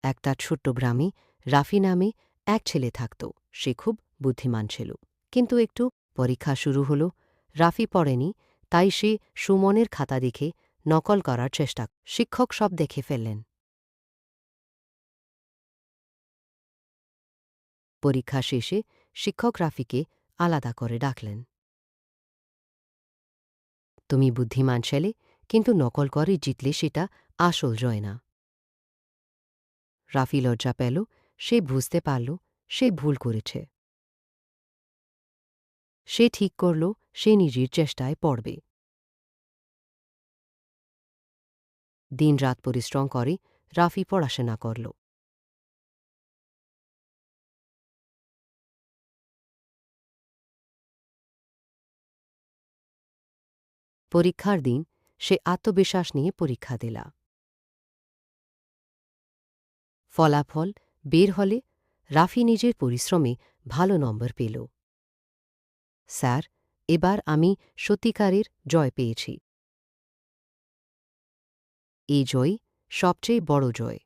একটা ছোট্ট গ্রামে রাফি নামে এক ছেলে থাকত। সে খুব বুদ্ধিমান ছিল। কিন্তু একটু পরীক্ষা শুরু হলো। রাফি পড়েনি, তাই সে সুমনের খাতা দেখে নকল করার চেষ্টা। শিক্ষক সব দেখে ফেললেন। পরীক্ষা শেষে শিক্ষক রাফিকে আলাদা করে ডাকলেন। তুমি বুদ্ধিমান ছেলে, কিন্তু নকল করে জিতলে সেটা আসল জয় না। রাফি লজ্জা পেল। সে বুঝতে পারল সে ভুল করেছে। সে ঠিক করল সে নিজের চেষ্টায় পড়বে। দিনরাত পরিশ্রম করে রাফি পড়াশোনা করল। পরীক্ষার দিন সে আত্মবিশ্বাস নিয়ে পরীক্ষা দিল। ফলাফল বের হলে রাফি নিজের পরিশ্রমে ভালো নম্বর পেল। স্যার, এবার আমি সত্যিকারের জয় পেয়েছি। এই জয় সবচেয়ে বড় জয়।